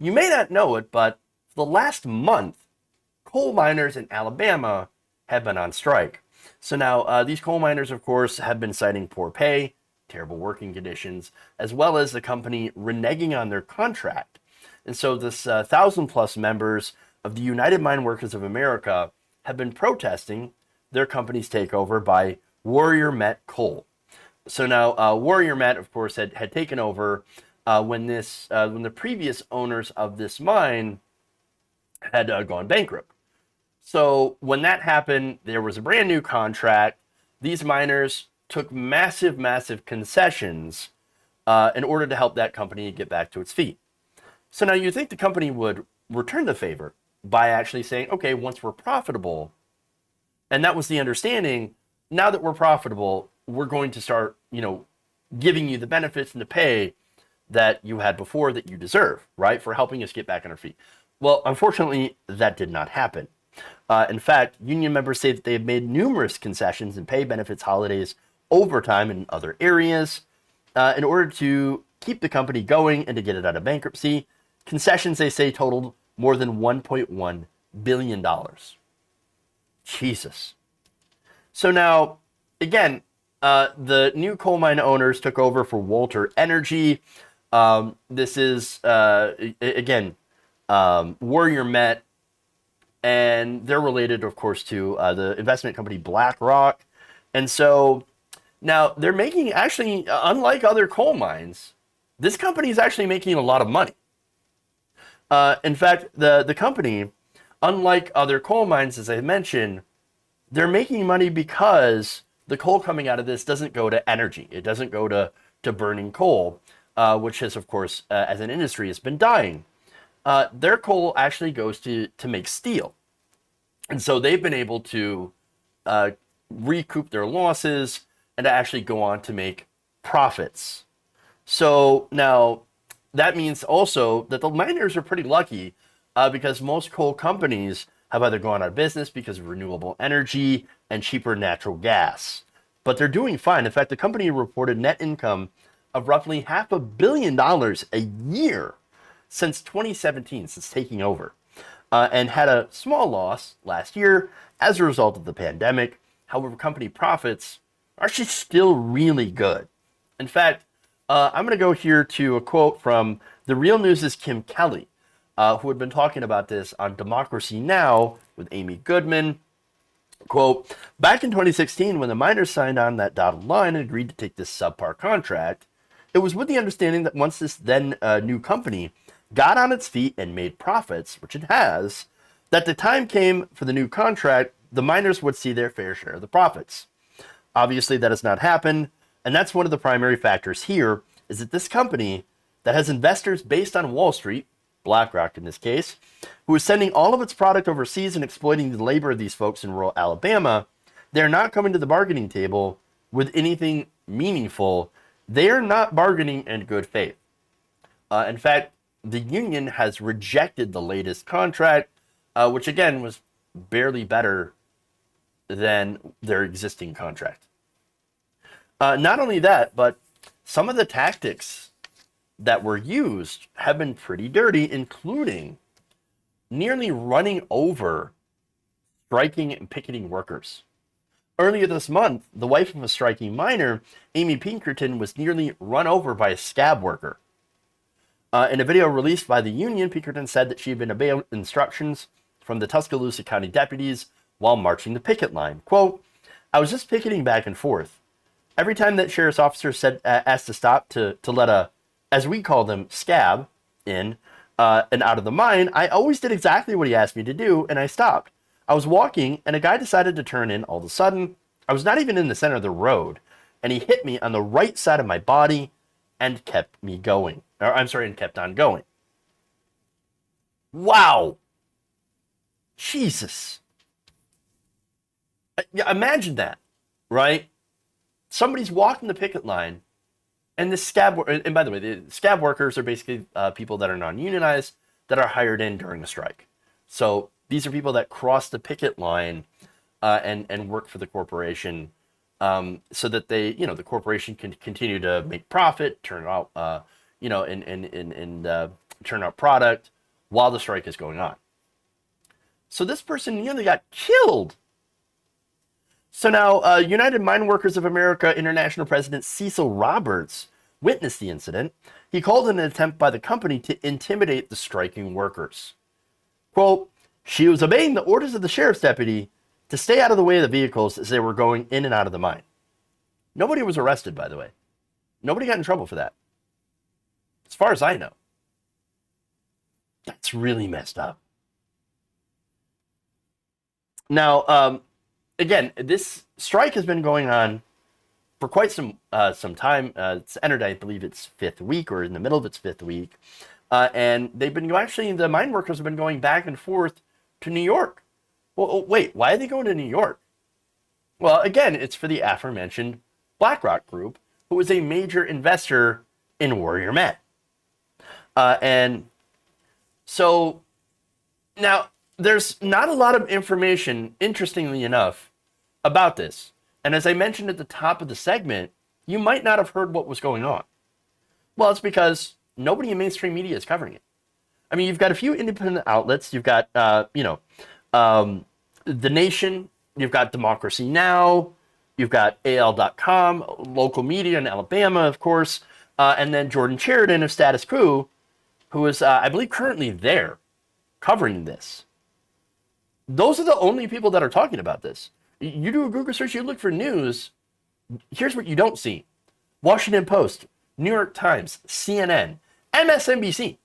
You may not know it, but for the last month, coal miners in Alabama have been on strike. So now these coal miners, of course, have been citing poor pay, terrible working conditions, as well as the company reneging on their contract. And so this 1,000 plus members of the United Mine Workers of America have been protesting their company's takeover by Warrior Met Coal. So now Warrior Met, of course, had taken over when the previous owners of this mine had gone bankrupt. So when that happened, there was a brand new contract. These miners took massive, massive concessions in order to help that company get back to its feet. So now you think the company would return the favor by actually saying, okay, once we're profitable, and that was the understanding, now that we're profitable, we're going to start, giving you the benefits and the pay that you had before that you deserve, right, for helping us get back on our feet. Well, unfortunately, that did not happen. In fact, union members say that they have made numerous concessions in pay, benefits, holidays, overtime, and other areas in order to keep the company going and to get it out of bankruptcy. Concessions, they say, totaled more than $1.1 billion. Jesus. So now, again, the new coal mine owners took over for Walter Energy. This is, again, Warrior Met, and they're related, of course, to the investment company BlackRock. And so now they're making, actually, unlike other coal mines, this company is actually making a lot of money. In fact, the company, unlike other coal mines, as I mentioned, they're making money because the coal coming out of this doesn't go to energy. It doesn't go to burning coal, which has, of course, as an industry, has been dying. Their coal actually goes to make steel. And so they've been able to recoup their losses and to actually go on to make profits. So now that means also that the miners are pretty lucky because most coal companies have either gone out of business because of renewable energy and cheaper natural gas. But they're doing fine. In fact, the company reported net income of roughly $500 million a year since 2017, since taking over, and had a small loss last year as a result of the pandemic. However, company profits are actually still really good. In fact, I'm going to go here to a quote from The Real News' Kim Kelly, who had been talking about this on Democracy Now! With Amy Goodman. Quote, back in 2016, when the miners signed on that dotted line and agreed to take this subpar contract, it was with the understanding that once this then new company got on its feet and made profits, which it has, that the time came for the new contract, the miners would see their fair share of the profits. Obviously, that has not happened, and that's one of the primary factors here, is that this company that has investors based on Wall Street, BlackRock in this case, who is sending all of its product overseas and exploiting the labor of these folks in rural Alabama, they're not coming to the bargaining table with anything meaningful. They are not bargaining in good faith. In fact, the union has rejected the latest contract, which again was barely better than their existing contract. Not only that, but some of the tactics that were used have been pretty dirty, including nearly running over striking and picketing workers. Earlier this month, the wife of a striking miner, Amy Pinkerton, was nearly run over by a scab worker. In a video released by the union, Pinkerton said that she had been obeying instructions from the Tuscaloosa County deputies while marching the picket line. Quote, I was just picketing back and forth. Every time that sheriff's officer said asked to stop to let a, as we call them, scab in and out of the mine, I always did exactly what he asked me to do, and I stopped. I was walking, and a guy decided to turn in all of a sudden. I was not even in the center of the road, and he hit me on the right side of my body and kept me going. And kept on going. Wow. Jesus. Imagine that, right? Somebody's walking the picket line, and the and by the way, the scab workers are basically people that are non-unionized that are hired in during a strike. So these are people that cross the picket line and work for the corporation so that they, the corporation can continue to make profit, turn out, and turn out product while the strike is going on. So this person nearly got killed. So now, United Mine Workers of America International President Cecil Roberts witnessed the incident. He called it an attempt by the company to intimidate the striking workers. Quote, "She was obeying the orders of the sheriff's deputy to stay out of the way of the vehicles as they were going in and out of the mine." Nobody was arrested, by the way. Nobody got in trouble for that. As far as I know. That's really messed up. Now, again, this strike has been going on for quite some time. It's entered, I believe, its fifth week, or in the middle of its fifth week. And they've been actually, the mine workers have been going back and forth to New York. Well, wait, why are they going to New York? Well, again, it's for the aforementioned BlackRock Group, who is a major investor in Warrior Met. And so now there's not a lot of information, interestingly enough, about this. And as I mentioned at the top of the segment, you might not have heard what was going on. Well, it's because nobody in mainstream media is covering it. I mean, you've got a few independent outlets. You've got, The Nation. You've got Democracy Now. You've got AL.com, local media in Alabama, of course. And then Jordan Sheridan of Status Quo, who is, I believe, currently there covering this. Those are the only people that are talking about this. You do a Google search, you look for news. Here's what you don't see: Washington Post, New York Times, CNN, MSNBC.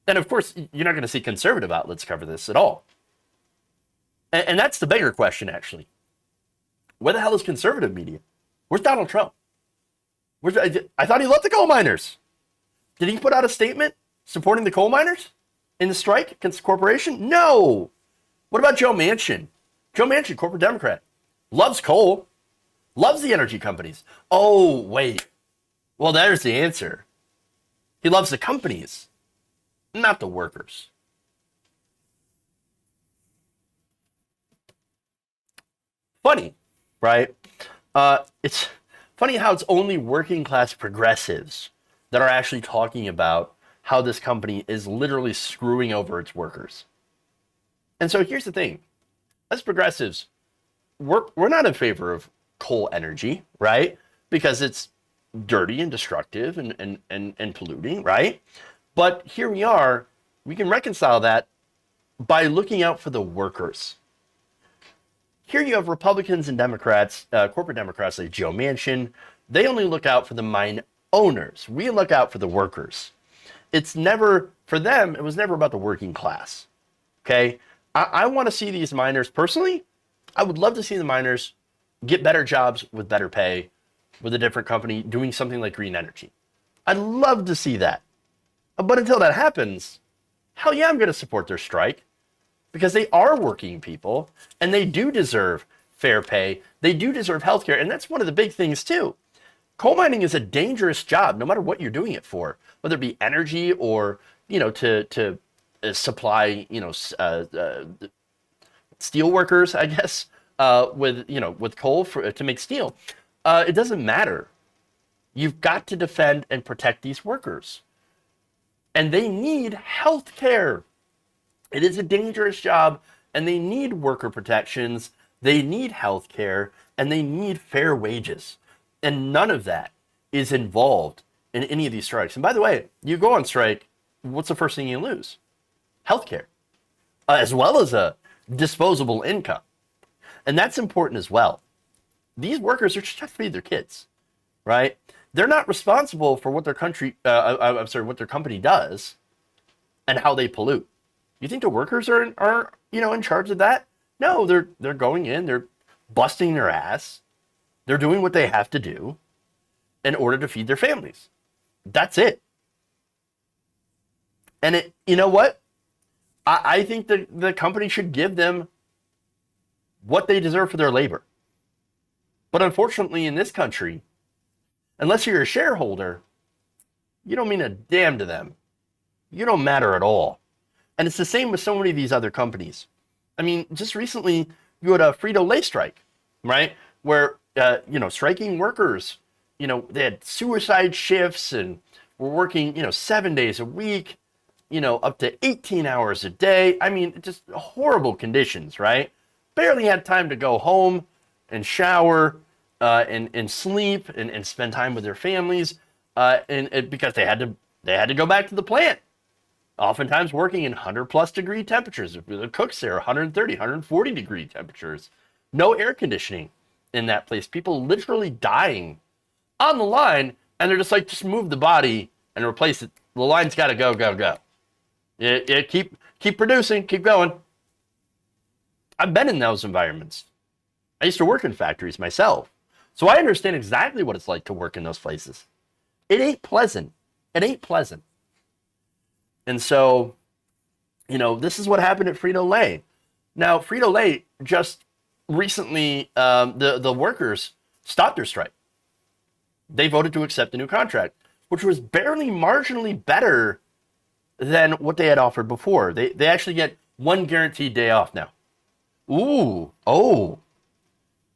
And of course, you're not going to see conservative outlets cover this at all. And that's the bigger question, actually. Where the hell is conservative media? Where's Donald Trump? I thought he loved the coal miners. Did he put out a statement supporting the coal miners in the strike against the corporation? No. What about Joe Manchin? Joe Manchin, corporate Democrat, loves coal, loves the energy companies. Oh, wait. Well, there's the answer. He loves the companies, not the workers. Funny, right? It's funny how it's only working class progressives that are actually talking about how this company is literally screwing over its workers. And so here's the thing. As progressives, we're not in favor of coal energy, right? Because it's dirty and destructive and polluting, right? But here we are. We can reconcile that by looking out for the workers. Here you have Republicans and Democrats, corporate Democrats like Joe Manchin. They only look out for the mine owners. We look out for the workers. It's never, for them, it was never about the working class. Okay? I want to see these miners, personally, I would love to see the miners get better jobs with better pay with a different company doing something like green energy. I'd love to see that. But until that happens, hell yeah, I'm going to support their strike. Because they are working people, and they do deserve fair pay. They do deserve health care, and that's one of the big things, too. Coal mining is a dangerous job, no matter what you're doing it for, whether it be energy or, to supply, steel workers, I guess, with coal to make steel. It doesn't matter. You've got to defend and protect these workers. And they need health care. It is a dangerous job, and they need worker protections, they need health care, and they need fair wages. And none of that is involved in any of these strikes. And by the way, you go on strike, what's the first thing you lose? Health care, as well as a disposable income. And that's important as well. These workers are just trying to feed their kids, right? They're not responsible for what their what their company does and how they pollute. You think the workers are in charge of that? No, they're going in, they're busting their ass. They're doing what they have to do in order to feed their families. That's it. And you know what? I think the company should give them what they deserve for their labor. But unfortunately, in this country, unless you're a shareholder, you don't mean a damn to them. You don't matter at all. And it's the same with so many of these other companies. I mean, just recently, you had a Frito-Lay strike, right? Where, striking workers, they had suicide shifts and were working, 7 days a week, up to 18 hours a day. I mean, just horrible conditions, right? Barely had time to go home and shower and sleep and spend time with their families, and because they had to go back to the plant. Oftentimes working in 100 plus degree temperatures. If the cooks there, 130, 140 degree temperatures. No air conditioning in that place. People literally dying on the line, and they're just like, just move the body and replace it. The line's got to go, go, go. Keep producing, keep going. I've been in those environments. I used to work in factories myself, so I understand exactly what it's like to work in those places. It ain't pleasant. It ain't pleasant. And so, this is what happened at Frito-Lay. Now, Frito-Lay just recently, the workers stopped their strike. They voted to accept a new contract, which was barely marginally better than what they had offered before. They actually get one guaranteed day off now. Ooh, oh,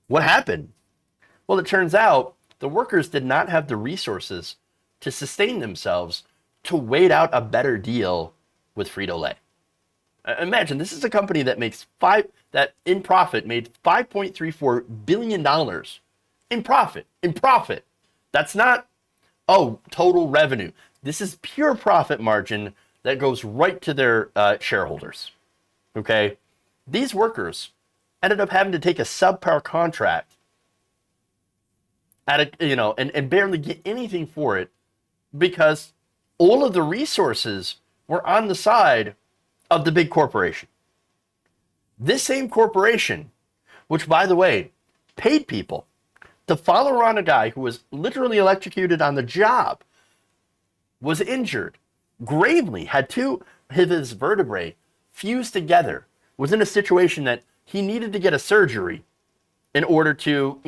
what happened? Well, it turns out the workers did not have the resources to sustain themselves to wait out a better deal with Frito-Lay. Imagine, this is a company that that in profit made $5.34 billion in profit. In profit. That's not, total revenue. This is pure profit margin that goes right to their shareholders. Okay? These workers ended up having to take a subpar contract and barely get anything for it because all of the resources were on the side of the big corporation. This same corporation, which, by the way, paid people to follow around a guy who was literally electrocuted on the job, was injured, gravely, had two of his vertebrae fused together, was in a situation that he needed to get a surgery in order to,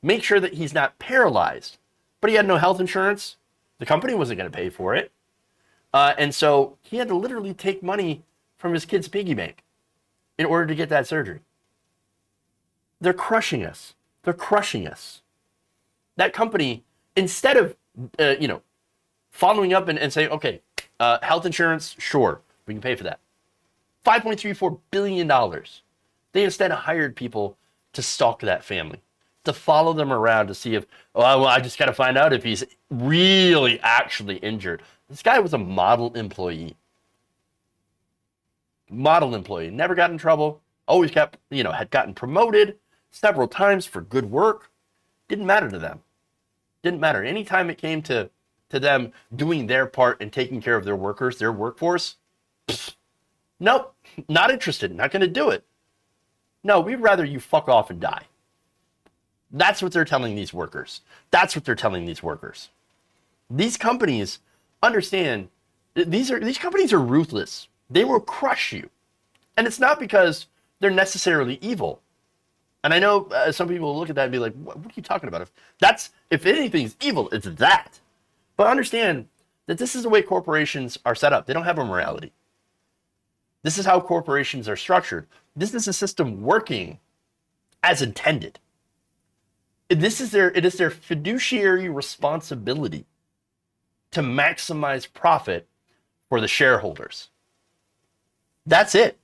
make sure that he's not paralyzed. But he had no health insurance. The company wasn't going to pay for it. And so he had to literally take money from his kid's piggy bank in order to get that surgery. They're crushing us. They're crushing us. That company, instead of, following up and saying, okay, health insurance, sure, we can pay for that. $5.34 billion. They instead hired people to stalk that family, to follow them around to see if, I just got to find out if he's really actually injured. This guy was a model employee. Model employee. Never got in trouble. Always got, had gotten promoted several times for good work. Didn't matter to them. Didn't matter. Anytime it came to them doing their part and taking care of their workers, their workforce, nope, not interested. Not going to do it. No, we'd rather you fuck off and die. That's what they're telling these workers. That's what they're telling these workers. These companies understand these companies are ruthless. They will crush you. And it's not because they're necessarily evil. And I know some people will look at that and be like, what are you talking about? If anything's evil, it's that. But understand that this is the way corporations are set up. They don't have a morality. This is how corporations are structured. This is a system working as intended. It is their fiduciary responsibility to maximize profit for the shareholders. That's it.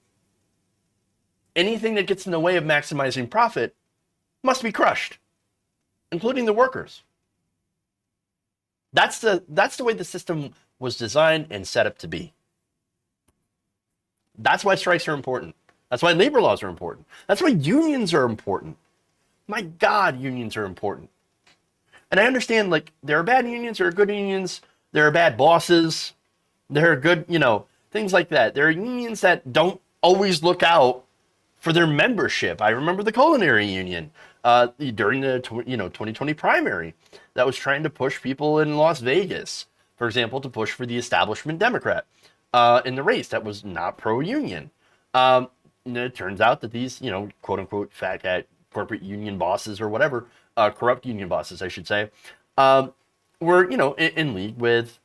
Anything that gets in the way of maximizing profit must be crushed, including the workers. That's the way the system was designed and set up to be. That's why strikes are important. That's why labor laws are important. That's why unions are important. My God, unions are important. And I understand, there are bad unions, there are good unions, there are bad bosses, there are good, things like that. There are unions that don't always look out for their membership. I remember the culinary union during the 2020 primary that was trying to push people in Las Vegas, for example, to push for the establishment Democrat in the race that was not pro-union. It turns out that these, quote unquote, fat cat corporate union bosses or whatever, corrupt union bosses, I should say, were, in league with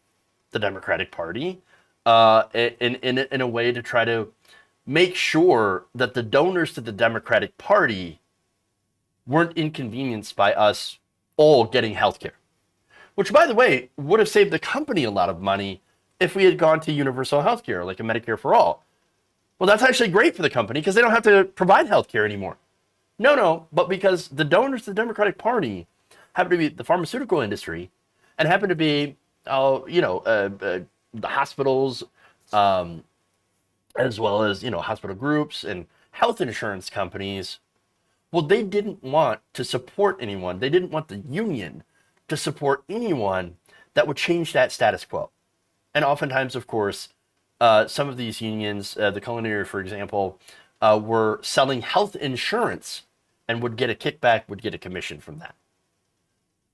the Democratic Party in a way to try to make sure that the donors to the Democratic Party weren't inconvenienced by us all getting health care. which, by the way, would have saved the company a lot of money if we had gone to universal healthcare, like a Medicare for all. Well, that's actually great for the company because they don't have to provide healthcare anymore. No, but because the donors to the Democratic Party happen to be the pharmaceutical industry and happen to be, the hospitals, as well as, hospital groups and health insurance companies. Well, they didn't want to support anyone. They didn't want the union to support anyone that would change that status quo. And oftentimes, of course, some of these unions, the culinary, for example, were selling health insurance and would get a kickback, would get a commission from that.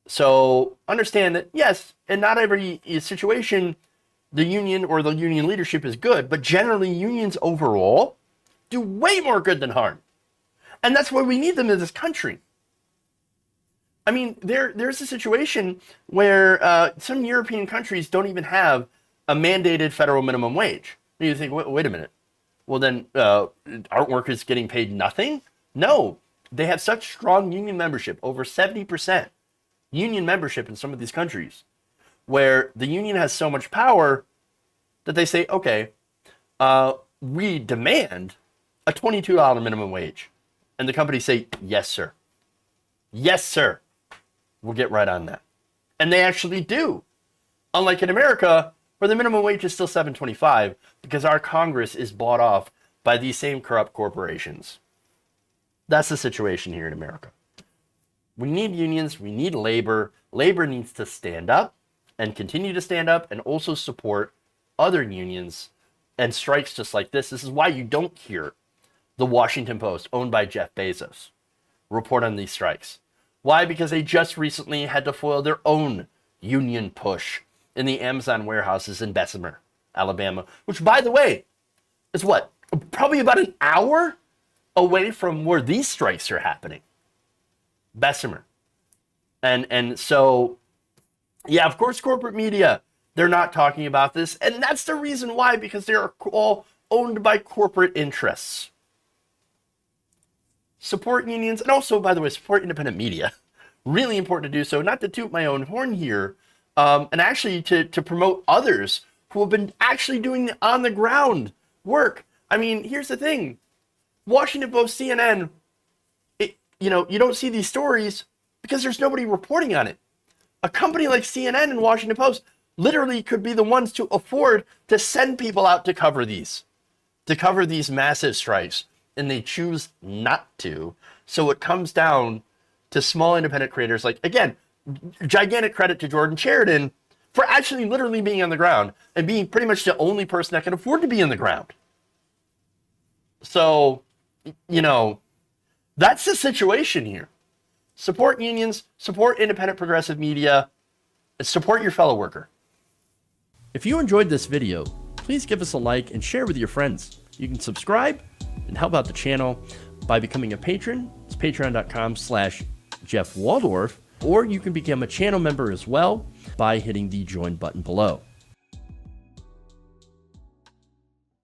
So understand that, yes, in not every situation, the union or the union leadership is good, but generally unions overall do way more good than harm. And that's why we need them in this country. I mean, there's a situation where some European countries don't even have a mandated federal minimum wage. And you think, wait a minute. Well, then aren't workers getting paid nothing? No, they have such strong union membership, over 70% union membership in some of these countries, where the union has so much power that they say, okay, we demand a $22 minimum wage. And the companies say, yes, sir. Yes, sir. We'll get right on that. And they actually do. Unlike in America, where the minimum wage is still $7.25 because our Congress is bought off by these same corrupt corporations. That's the situation here in America. We need unions. We need labor. Labor needs to stand up and continue to stand up and also support other unions and strikes just like this. This is why you don't hear the Washington Post, owned by Jeff Bezos, report on these strikes. Why? Because they just recently had to foil their own union push in the Amazon warehouses in Bessemer, Alabama, which, by the way, is what? Probably about an hour away from where these strikes are happening. Bessemer. And so, yeah, of course, corporate media, they're not talking about this. And that's the reason why, because they're all owned by corporate interests. Support unions, and also, by the way, support independent media. Really important to do so, not to toot my own horn here, and actually to promote others who have been actually doing the on-the-ground work. I mean, here's the thing. Washington Post, CNN, you don't see these stories because there's nobody reporting on it. A company like CNN and Washington Post literally could be the ones to afford to send people out to cover these massive strikes, and they choose not to. So it comes down to small independent creators. Like, again, gigantic credit to Jordan Sheridan for actually literally being on the ground and being pretty much the only person that can afford to be on the ground. So, that's the situation here. Support unions, support independent progressive media, and support your fellow worker. If you enjoyed this video, please give us a like and share with your friends. You can subscribe and help out the channel by becoming a patron. It's patreon.com/Jeff Waldorf, or you can become a channel member as well by hitting the join button below.